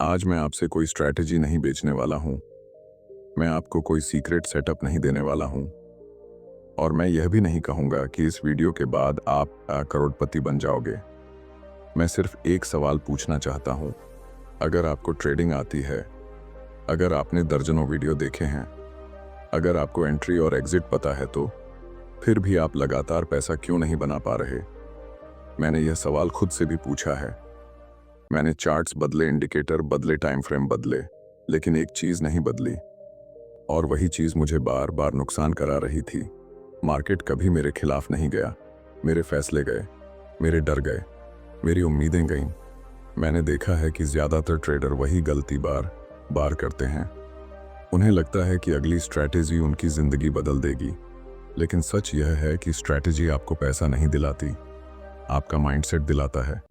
आज मैं आपसे कोई स्ट्रैटेजी नहीं बेचने वाला हूं। मैं आपको कोई सीक्रेट सेटअप नहीं देने वाला हूं। और मैं यह भी नहीं कहूंगा कि इस वीडियो के बाद आप करोड़पति बन जाओगे। मैं सिर्फ एक सवाल पूछना चाहता हूं। अगर आपको ट्रेडिंग आती है, अगर आपने दर्जनों वीडियो देखे हैं, अगर आपको एंट्री और एग्जिट पता है, तो फिर भी आप लगातार पैसा क्यों नहीं बना पा रहे? मैंने यह सवाल खुद से भी पूछा है। मैंने चार्ट्स बदले, इंडिकेटर बदले, टाइम फ्रेम बदले, लेकिन एक चीज नहीं बदली। और वही चीज मुझे बार बार नुकसान करा रही थी। मार्केट कभी मेरे खिलाफ नहीं गया। मेरे फैसले गए, मेरे डर गए, मेरी उम्मीदें गईं। मैंने देखा है कि ज्यादातर ट्रेडर वही गलती बार बार करते हैं। उन्हें लगता है कि अगली स्ट्रैटेजी उनकी जिंदगी बदल देगी, लेकिन सच यह है कि स्ट्रैटेजी आपको पैसा नहीं दिलाती, आपका माइंडसेट दिलाता है।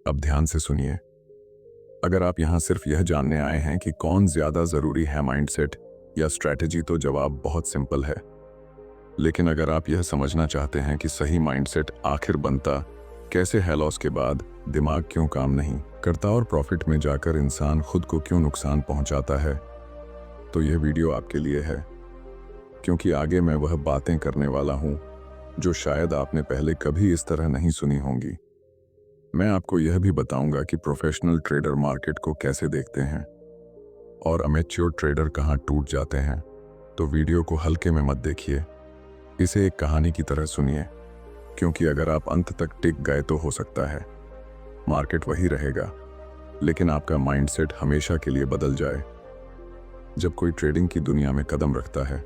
अब ध्यान से सुनिए। अगर आप यहां सिर्फ यह जानने आए हैं कि कौन ज्यादा जरूरी है, माइंडसेट या स्ट्रैटेजी, तो जवाब बहुत सिंपल है। लेकिन अगर आप यह समझना चाहते हैं कि सही माइंडसेट आखिर बनता कैसे है, लॉस के बाद दिमाग क्यों काम नहीं करता और प्रॉफिट में जाकर इंसान खुद को क्यों नुकसान पहुंचाता है, तो यह वीडियो आपके लिए है। क्योंकि आगे मैं वह बातें करने वाला हूं जो शायद आपने पहले कभी इस तरह नहीं सुनी होंगी। मैं आपको यह भी बताऊंगा कि प्रोफेशनल ट्रेडर मार्केट को कैसे देखते हैं और अमेच्योर ट्रेडर कहां टूट जाते हैं। तो वीडियो को हल्के में मत देखिए, इसे एक कहानी की तरह सुनिए। क्योंकि अगर आप अंत तक टिक गए तो हो सकता है मार्केट वही रहेगा, लेकिन आपका माइंडसेट हमेशा के लिए बदल जाए। जब कोई ट्रेडिंग की दुनिया में कदम रखता है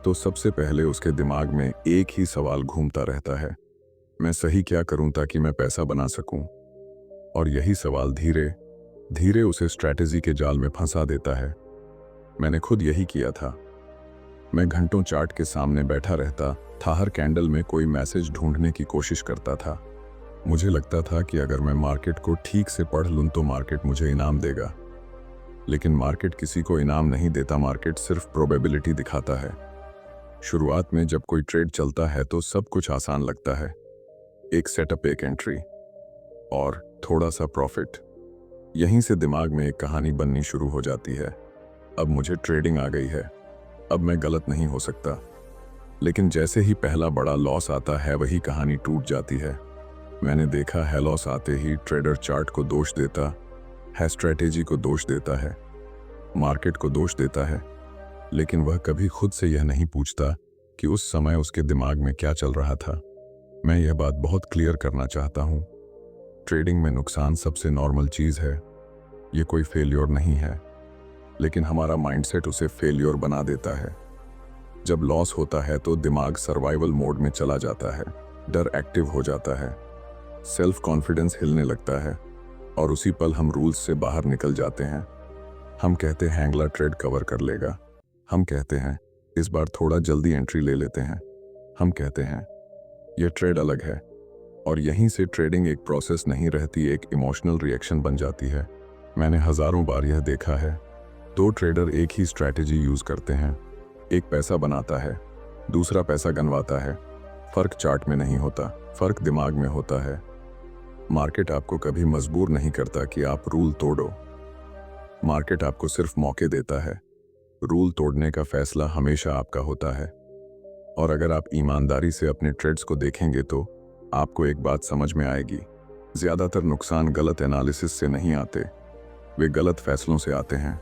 तो सबसे पहले उसके दिमाग में एक ही सवाल घूमता रहता है, मैं सही क्या करूं ताकि मैं पैसा बना सकूं। और यही सवाल धीरे धीरे उसे स्ट्रैटेजी के जाल में फंसा देता है। मैंने खुद यही किया था। मैं घंटों चार्ट के सामने बैठा रहता था, हर कैंडल में कोई मैसेज ढूंढने की कोशिश करता था। मुझे लगता था कि अगर मैं मार्केट को ठीक से पढ़ लूं तो मार्केट मुझे इनाम देगा। लेकिन मार्केट किसी को इनाम नहीं देता, मार्केट सिर्फ प्रोबेबिलिटी दिखाता है। शुरुआत में जब कोई ट्रेड चलता है तो सब कुछ आसान लगता है। एक सेटअप, एक एंट्री और थोड़ा सा प्रॉफिट। यहीं से दिमाग में एक कहानी बननी शुरू हो जाती है। अब मुझे ट्रेडिंग आ गई है, अब मैं गलत नहीं हो सकता। लेकिन जैसे ही पहला बड़ा लॉस आता है, वही कहानी टूट जाती है। मैंने देखा है, लॉस आते ही ट्रेडर चार्ट को दोष देता है, स्ट्रैटेजी को दोष देता है, मार्केट को दोष देता है, लेकिन वह कभी खुद से यह नहीं पूछता कि उस समय उसके दिमाग में क्या चल रहा था। मैं यह बात बहुत क्लियर करना चाहता हूं। ट्रेडिंग में नुकसान सबसे नॉर्मल चीज है। ये कोई फेल्योर नहीं है, लेकिन हमारा माइंडसेट उसे फेल्योर बना देता है। जब लॉस होता है तो दिमाग सर्वाइवल मोड में चला जाता है, डर एक्टिव हो जाता है, सेल्फ कॉन्फिडेंस हिलने लगता है, और उसी पल हम रूल्स से बाहर निकल जाते हैं। हम कहते हैं अगला ट्रेड कवर कर लेगा, हम कहते हैं इस बार थोड़ा जल्दी एंट्री ले लेते हैं, हम कहते हैं यह ट्रेड अलग है। और यहीं से ट्रेडिंग एक प्रोसेस नहीं रहती, एक इमोशनल रिएक्शन बन जाती है। मैंने हजारों बार यह देखा है, दो ट्रेडर एक ही स्ट्रैटेजी यूज करते हैं। एक पैसा बनाता है, दूसरा पैसा गंवाता है। फर्क चार्ट में नहीं होता, फर्क दिमाग में होता है। मार्केट आपको कभी मजबूर नहीं करता कि आप रूल तोड़ो। मार्केट आपको सिर्फ मौके देता है। रूल तोड़ने का फैसला हमेशा आपका होता है। और अगर आप ईमानदारी से अपने ट्रेड्स को देखेंगे तो आपको एक बात समझ में आएगी, ज्यादातर नुकसान गलत एनालिसिस से नहीं आते, वे गलत फैसलों से आते हैं।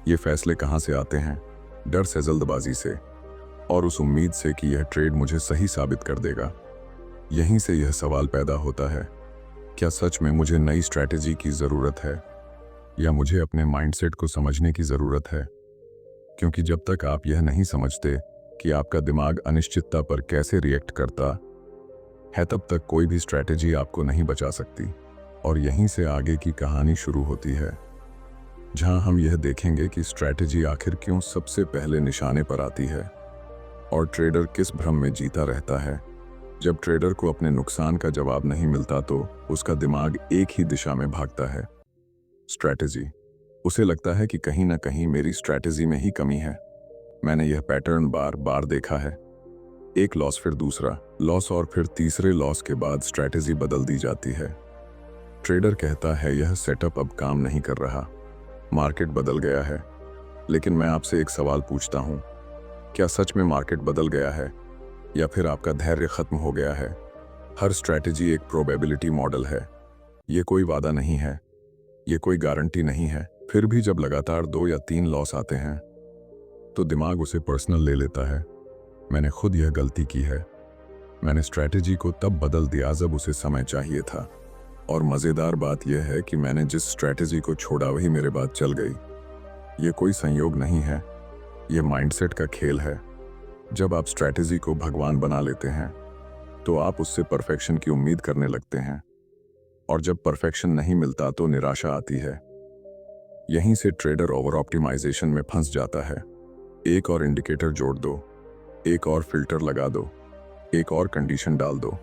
ये फैसले कहां से आते हैं? डर से, जल्दबाजी से, और उस उम्मीद से कि यह ट्रेड मुझे सही साबित कर देगा। यहीं से यह सवाल पैदा होता है, क्या सच में मुझे नई स्ट्रैटेजी की जरूरत है, या मुझे अपने माइंडसेट को समझने की जरूरत है? क्योंकि जब तक आप यह नहीं समझते कि आपका दिमाग अनिश्चितता पर कैसे रिएक्ट करता है, तब तक कोई भी स्ट्रैटेजी आपको नहीं बचा सकती। और यहीं से आगे की कहानी शुरू होती है, जहां हम यह देखेंगे कि स्ट्रैटेजी आखिर क्यों सबसे पहले निशाने पर आती है, और ट्रेडर किस भ्रम में जीता रहता है। जब ट्रेडर को अपने नुकसान का जवाब नहीं मिलता तो उसका दिमाग एक ही दिशा में भागता है, स्ट्रैटेजी। उसे लगता है कि कहीं ना कहीं मेरी स्ट्रैटेजी में ही कमी है। मैंने यह पैटर्न बार बार देखा है। एक लॉस, फिर दूसरा लॉस, और फिर तीसरे लॉस के बाद स्ट्रैटेजी बदल दी जाती है। ट्रेडर कहता है यह सेटअप अब काम नहीं कर रहा, मार्केट बदल गया है। लेकिन मैं आपसे एक सवाल पूछता हूँ, क्या सच में मार्केट बदल गया है या फिर आपका धैर्य खत्म हो गया है? हर स्ट्रैटेजी एक प्रोबेबिलिटी मॉडल है। ये कोई वादा नहीं है, ये कोई गारंटी नहीं है। फिर भी जब लगातार 2 या 3 लॉस आते हैं तो दिमाग उसे पर्सनल ले लेता है। मैंने खुद यह गलती की है। मैंने स्ट्रैटेजी को तब बदल दिया जब उसे समय चाहिए था। और मज़ेदार बात यह है कि मैंने जिस स्ट्रैटेजी को छोड़ा वही मेरे बाद चल गई। ये कोई संयोग नहीं है, ये माइंडसेट का खेल है। जब आप स्ट्रैटेजी को भगवान बना लेते हैं तो आप उससे परफेक्शन की उम्मीद करने लगते हैं, और जब परफेक्शन नहीं मिलता तो निराशा आती है। यहीं से ट्रेडर ओवर ऑप्टिमाइजेशन में फंस जाता है। एक और इंडिकेटर जोड़ दो, एक और फिल्टर लगा दो, एक और कंडीशन डाल दो।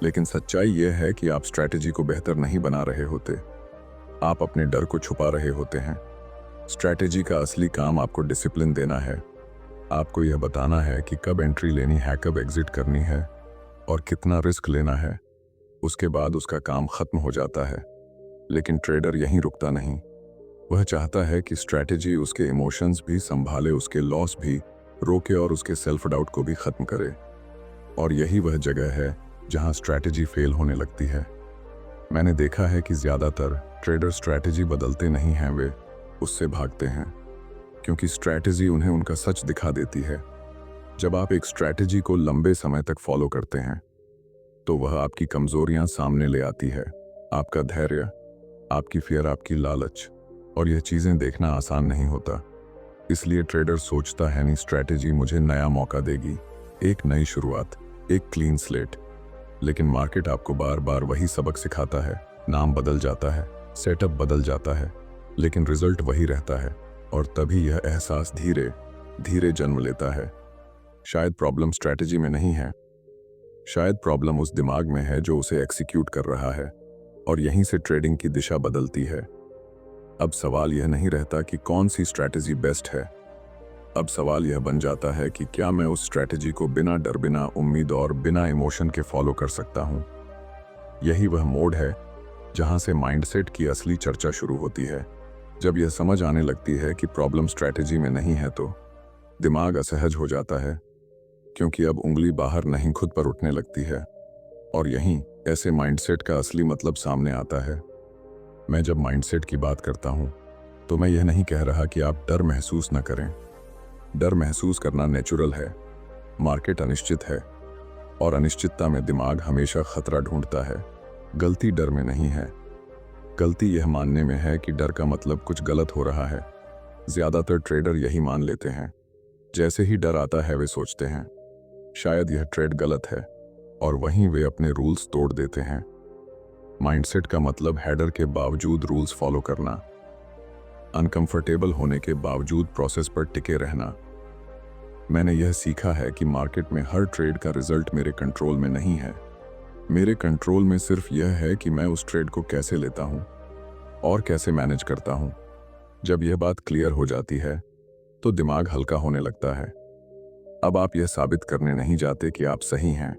लेकिन सच्चाई यह है कि आप स्ट्रैटेजी को बेहतर नहीं बना रहे होते, आप अपने डर को छुपा रहे होते हैं। स्ट्रैटेजी का असली काम आपको डिसिप्लिन देना है। आपको यह बताना है कि कब एंट्री लेनी है, कब एग्जिट करनी है और कितना रिस्क लेना है। उसके बाद उसका काम खत्म हो जाता है। लेकिन ट्रेडर यहीं रुकता नहीं। वह चाहता है कि स्ट्रैटेजी उसके इमोशंस भी संभाले, उसके लॉस भी रोके और उसके सेल्फ डाउट को भी खत्म करे। और यही वह जगह है जहां स्ट्रैटेजी फेल होने लगती है। मैंने देखा है कि ज़्यादातर ट्रेडर स्ट्रैटेजी बदलते नहीं हैं, वे उससे भागते हैं, क्योंकि स्ट्रैटेजी उन्हें उनका सच दिखा देती है। जब आप एक स्ट्रैटेजी को लंबे समय तक फॉलो करते हैं तो वह आपकी कमजोरियां सामने ले आती है, आपका धैर्य, आपकी फियर, आपकी लालच। और यह चीज़ें देखना आसान नहीं होता। इसलिए ट्रेडर सोचता है नहीं स्ट्रैटेजी मुझे नया मौका देगी, एक नई शुरुआत, एक क्लीन स्लेट। लेकिन मार्केट आपको बार बार वही सबक सिखाता है। नाम बदल जाता है, सेटअप बदल जाता है, लेकिन रिजल्ट वही रहता है। और तभी यह एहसास धीरे धीरे जन्म लेता है, शायद प्रॉब्लम स्ट्रैटेजी में नहीं है, शायद प्रॉब्लम उस दिमाग में है जो उसे एग्जीक्यूट कर रहा है। और यहीं से ट्रेडिंग की दिशा बदलती है। अब सवाल यह नहीं रहता कि कौन सी स्ट्रैटेजी बेस्ट है। अब सवाल यह बन जाता है कि क्या मैं उस स्ट्रैटेजी को बिना डर, बिना उम्मीद और बिना इमोशन के फॉलो कर सकता हूं। यही वह मोड है जहां से माइंडसेट की असली चर्चा शुरू होती है। जब यह समझ आने लगती है कि प्रॉब्लम स्ट्रैटेजी में नहीं है तो दिमाग असहज हो जाता है, क्योंकि अब उंगली बाहर नहीं खुद पर उठने लगती है। और यहीं ऐसे माइंडसेट का असली मतलब सामने आता है। मैं जब माइंडसेट की बात करता हूं तो मैं यह नहीं कह रहा कि आप डर महसूस न करें। डर महसूस करना नेचुरल है। मार्केट अनिश्चित है और अनिश्चितता में दिमाग हमेशा खतरा ढूंढता है। गलती डर में नहीं है, गलती यह मानने में है कि डर का मतलब कुछ गलत हो रहा है। ज्यादातर ट्रेडर यही मान लेते हैं। जैसे ही डर आता है वे सोचते हैं शायद यह ट्रेड गलत है, और वहीं वे अपने रूल्स तोड़ देते हैं। माइंडसेट का मतलब है डर के बावजूद रूल्स फॉलो करना, अनकंफर्टेबल होने के बावजूद प्रोसेस पर टिके रहना। मैंने यह सीखा है कि मार्केट में हर ट्रेड का रिजल्ट मेरे कंट्रोल में नहीं है। मेरे कंट्रोल में सिर्फ यह है कि मैं उस ट्रेड को कैसे लेता हूं और कैसे मैनेज करता हूं। जब यह बात क्लियर हो जाती है तो दिमाग हल्का होने लगता है। अब आप यह साबित करने नहीं जाते कि आप सही हैं,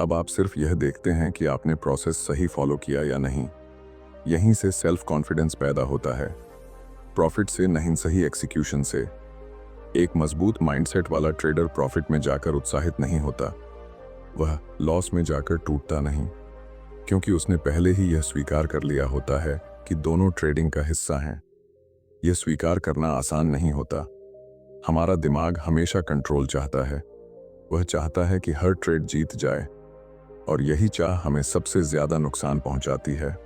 अब आप सिर्फ यह देखते हैं कि आपने प्रोसेस सही फॉलो किया या नहीं। यहीं से सेल्फ कॉन्फिडेंस पैदा होता है, प्रॉफिट से नहीं, सही एक्सिक्यूशन से। एक मजबूत माइंडसेट वाला ट्रेडर प्रॉफिट में जाकर उत्साहित नहीं होता, वह लॉस में जाकर टूटता नहीं, क्योंकि उसने पहले ही यह स्वीकार कर लिया होता है कि दोनों ट्रेडिंग का हिस्सा हैं। यह स्वीकार करना आसान नहीं होता। हमारा दिमाग हमेशा कंट्रोल चाहता है। वह चाहता है कि हर ट्रेड जीत जाए, और यही चाह हमें सबसे ज्यादा नुकसान पहुंचाती है।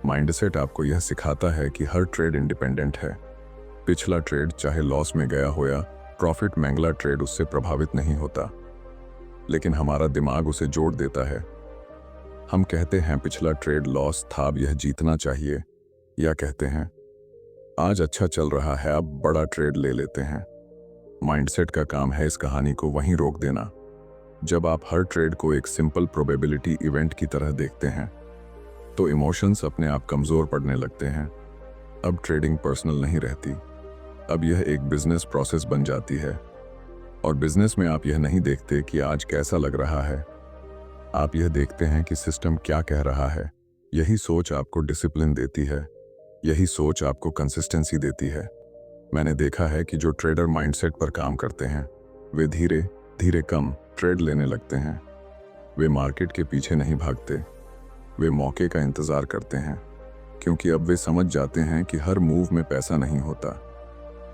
माइंडसेट आपको यह सिखाता है कि हर ट्रेड इंडिपेंडेंट है। पिछला ट्रेड चाहे लॉस में गया हो या प्रॉफिट में अगला ट्रेड उससे प्रभावित नहीं होता, लेकिन हमारा दिमाग उसे जोड़ देता है। हम कहते हैं पिछला ट्रेड लॉस था, अब यह जीतना चाहिए, या कहते हैं आज अच्छा चल रहा है, अब बड़ा ट्रेड ले लेते हैं। माइंडसेट का काम है इस कहानी को वहीं रोक देना। जब आप हर ट्रेड को एक सिंपल प्रोबेबिलिटी इवेंट की तरह देखते हैं तो इमोशंस अपने आप कमजोर पड़ने लगते हैं। अब ट्रेडिंग पर्सनल नहीं रहती, अब यह एक बिजनेस प्रोसेस बन जाती है। और बिजनेस में आप यह नहीं देखते कि आज कैसा लग रहा है, आप यह देखते हैं कि सिस्टम क्या कह रहा है। यही सोच आपको डिसिप्लिन देती है, यही सोच आपको कंसिस्टेंसी देती है। मैंने देखा है कि जो ट्रेडर माइंडसेट पर काम करते हैं वे धीरे धीरे कम ट्रेड लेने लगते हैं। वे मार्केट के पीछे नहीं भागते, वे मौके का इंतजार करते हैं, क्योंकि अब वे समझ जाते हैं कि हर मूव में पैसा नहीं होता।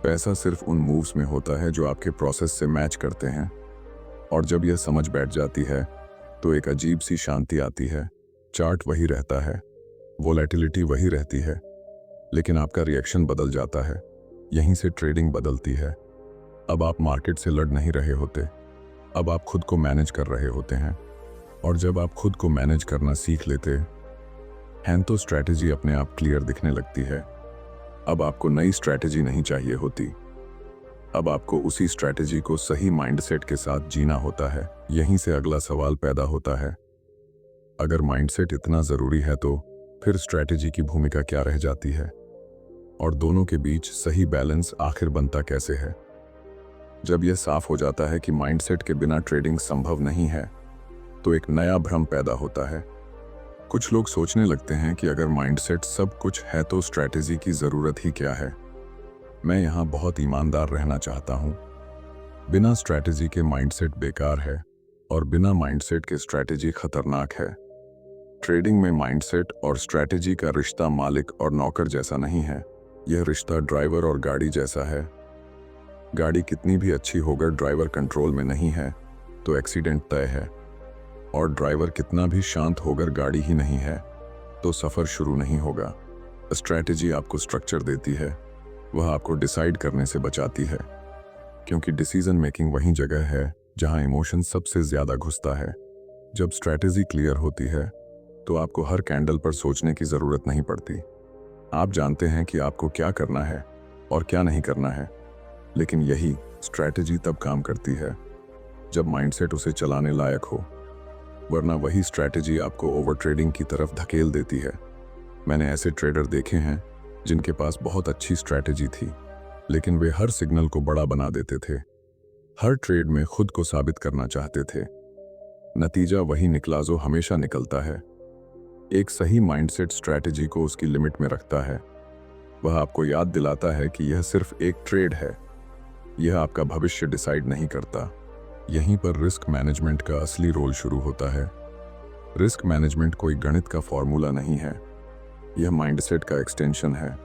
पैसा सिर्फ उन मूव्स में होता है जो आपके प्रोसेस से मैच करते हैं। और जब यह समझ बैठ जाती है तो एक अजीब सी शांति आती है। चार्ट वही रहता है, वोलेटिलिटी वही रहती है, लेकिन आपका रिएक्शन बदल जाता है। यहीं से ट्रेडिंग बदलती है। अब आप मार्केट से लड़ नहीं रहे होते, अब आप खुद को मैनेज कर रहे होते हैं। और जब आप खुद को मैनेज करना सीख लेते हैं तो स्ट्रैटेजी अपने आप क्लियर दिखने लगती है। अब आपको नई स्ट्रैटेजी नहीं चाहिए होती, अब आपको उसी स्ट्रैटेजी को सही माइंडसेट के साथ जीना होता है। यहीं से अगला सवाल पैदा होता है, अगर माइंडसेट इतना ज़रूरी है तो फिर स्ट्रैटेजी की भूमिका क्या रह जाती है? और दोनों के बीच सही बैलेंस आखिर बनता कैसे है? जब यह साफ हो जाता है कि माइंडसेट के बिना ट्रेडिंग संभव नहीं है तो एक नया भ्रम पैदा होता है। कुछ लोग सोचने लगते हैं कि अगर माइंडसेट सब कुछ है तो स्ट्रैटेजी की ज़रूरत ही क्या है। मैं यहाँ बहुत ईमानदार रहना चाहता हूँ। बिना स्ट्रैटेजी के माइंडसेट बेकार है और बिना माइंडसेट के स्ट्रैटेजी खतरनाक है। ट्रेडिंग में माइंडसेट और स्ट्रैटेजी का रिश्ता मालिक और नौकर जैसा नहीं है, यह रिश्ता ड्राइवर और गाड़ी जैसा है। गाड़ी कितनी भी अच्छी होकर ड्राइवर कंट्रोल में नहीं है तो एक्सीडेंट तय है, और ड्राइवर कितना भी शांत होकर गाड़ी ही नहीं है तो सफ़र शुरू नहीं होगा। स्ट्रैटेजी आपको स्ट्रक्चर देती है, वह आपको डिसाइड करने से बचाती है, क्योंकि डिसीजन मेकिंग वही जगह है जहां इमोशन सबसे ज़्यादा घुसता है। जब स्ट्रैटेजी क्लियर होती है तो आपको हर कैंडल पर सोचने की ज़रूरत नहीं पड़ती। आप जानते हैं कि आपको क्या करना है और क्या नहीं करना है। लेकिन यही स्ट्रैटेजी तब काम करती है जब माइंडसेट उसे चलाने लायक हो, वरना वही स्ट्रैटेजी आपको ओवर ट्रेडिंग की तरफ धकेल देती है। मैंने ऐसे ट्रेडर देखे हैं जिनके पास बहुत अच्छी स्ट्रैटेजी थी, लेकिन वे हर सिग्नल को बड़ा बना देते थे, हर ट्रेड में खुद को साबित करना चाहते थे। नतीजा वही निकला जो हमेशा निकलता है। एक सही माइंडसेट स्ट्रैटेजी को उसकी लिमिट में रखता है। वह आपको याद दिलाता है कि यह सिर्फ एक ट्रेड है, यह आपका भविष्य डिसाइड नहीं करता। यहीं पर रिस्क मैनेजमेंट का असली रोल शुरू होता है। रिस्क मैनेजमेंट कोई गणित का फॉर्मूला नहीं है, यह माइंडसेट का एक्सटेंशन है।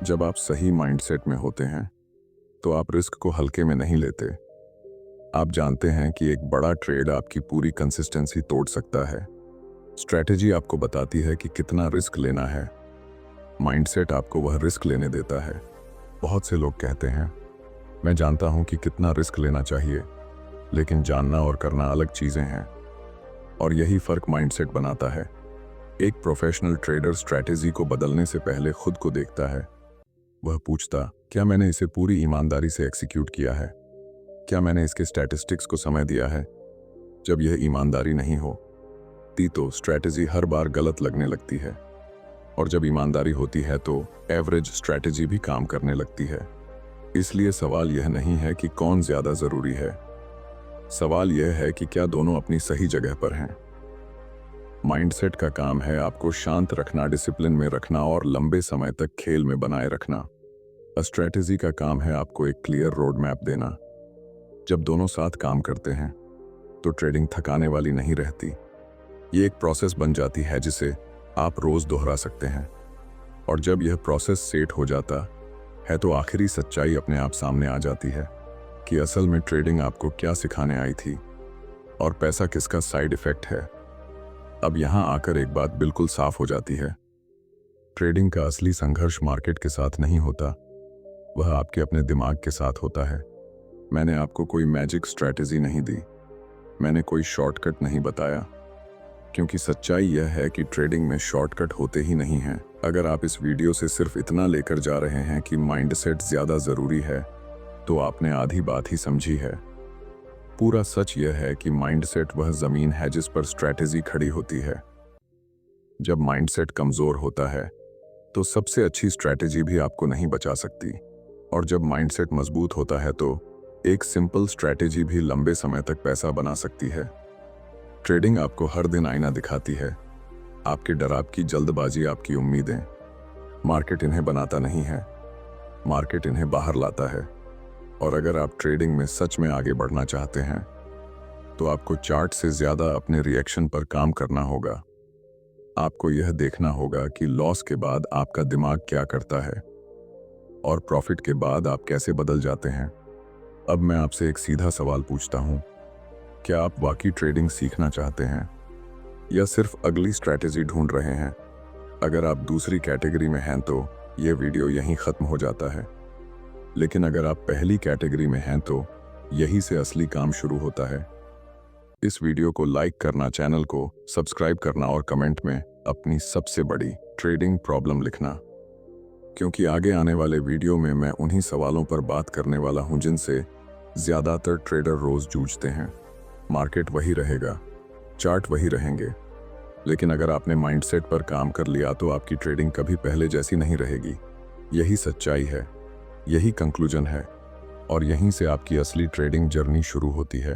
जब आप सही माइंडसेट में होते हैं तो आप रिस्क को हल्के में नहीं लेते। आप जानते हैं कि एक बड़ा ट्रेड आपकी पूरी कंसिस्टेंसी तोड़ सकता है। स्ट्रैटेजी आपको बताती है कि कितना रिस्क लेना है, माइंडसेट आपको वह रिस्क लेने देता है। बहुत से लोग कहते हैं, मैं जानता हूं कि कितना रिस्क लेना चाहिए, लेकिन जानना और करना अलग चीजें हैं, और यही फर्क माइंडसेट बनाता है। एक प्रोफेशनल ट्रेडर स्ट्रैटेजी को बदलने से पहले खुद को देखता है। वह पूछता, क्या मैंने इसे पूरी ईमानदारी से एक्सिक्यूट किया है? क्या मैंने इसके स्टैटिस्टिक्स को समय दिया है? जब यह ईमानदारी नहीं हो तो स्ट्रैटेजी हर बार गलत लगने लगती है, और जब ईमानदारी होती है तो एवरेज स्ट्रैटेजी भी काम करने लगती है। इसलिए सवाल यह नहीं है कि कौन ज्यादा जरूरी है, सवाल यह है कि क्या दोनों अपनी सही जगह पर हैं। माइंडसेट का काम है आपको शांत रखना, डिसिप्लिन में रखना और लंबे समय तक खेल में बनाए रखना। स्ट्रैटेजी का काम है आपको एक क्लियर रोड मैप देना। जब दोनों साथ काम करते हैं तो ट्रेडिंग थकाने वाली नहीं रहती। ये एक प्रोसेस बन जाती है जिसे आप रोज दोहरा सकते हैं, और जब यह प्रोसेस सेट हो जाता है तो आखिरी सच्चाई अपने आप सामने आ जाती है कि असल में ट्रेडिंग आपको क्या सिखाने आई थी और पैसा किसका साइड इफेक्ट है। अब यहां आकर एक बात बिल्कुल साफ हो जाती है, ट्रेडिंग का असली संघर्ष मार्केट के साथ नहीं होता, वह आपके अपने दिमाग के साथ होता है। मैंने आपको कोई मैजिक स्ट्रैटेजी नहीं दी, मैंने कोई शॉर्टकट नहीं बताया, क्योंकि सच्चाई यह है कि ट्रेडिंग में शॉर्टकट होते ही नहीं हैं। अगर आप इस वीडियो से सिर्फ इतना लेकर जा रहे हैं कि माइंडसेट ज्यादा जरूरी है तो आपने आधी बात ही समझी है। पूरा सच यह है कि माइंडसेट वह जमीन है जिस पर स्ट्रैटेजी खड़ी होती है। जब माइंडसेट कमजोर होता है तो सबसे अच्छी स्ट्रैटेजी भी आपको नहीं बचा सकती, और जब माइंडसेट मजबूत होता है तो एक सिंपल स्ट्रैटेजी भी लंबे समय तक पैसा बना सकती है। ट्रेडिंग आपको हर दिन आईना दिखाती है, आपके डर, आपकी जल्दबाजी, आपकी उम्मीदें। मार्केट इन्हें बनाता नहीं है, मार्केट इन्हें बाहर लाता है। और अगर आप ट्रेडिंग में सच में आगे बढ़ना चाहते हैं तो आपको चार्ट से ज़्यादा अपने रिएक्शन पर काम करना होगा। आपको यह देखना होगा कि लॉस के बाद आपका दिमाग क्या करता है और प्रॉफिट के बाद आप कैसे बदल जाते हैं। अब मैं आपसे एक सीधा सवाल पूछता हूँ, क्या आप वाकई ट्रेडिंग सीखना चाहते हैं या सिर्फ अगली स्ट्रैटेजी ढूंढ रहे हैं? अगर आप दूसरी कैटेगरी में हैं तो यह वीडियो यहीं ख़त्म हो जाता है, लेकिन अगर आप पहली कैटेगरी में हैं तो यहीं से असली काम शुरू होता है। इस वीडियो को लाइक करना, चैनल को सब्सक्राइब करना और कमेंट में अपनी सबसे बड़ी ट्रेडिंग प्रॉब्लम लिखना, क्योंकि आगे आने वाले वीडियो में मैं उन्हीं सवालों पर बात करने वाला हूं जिनसे ज़्यादातर ट्रेडर रोज़ जूझते हैं। मार्केट वही रहेगा, चार्ट वही रहेंगे, लेकिन अगर आपने माइंडसेट पर काम कर लिया तो आपकी ट्रेडिंग कभी पहले जैसी नहीं रहेगी। यही सच्चाई है, यही कंक्लूजन है और यहीं से आपकी असली ट्रेडिंग जर्नी शुरू होती है।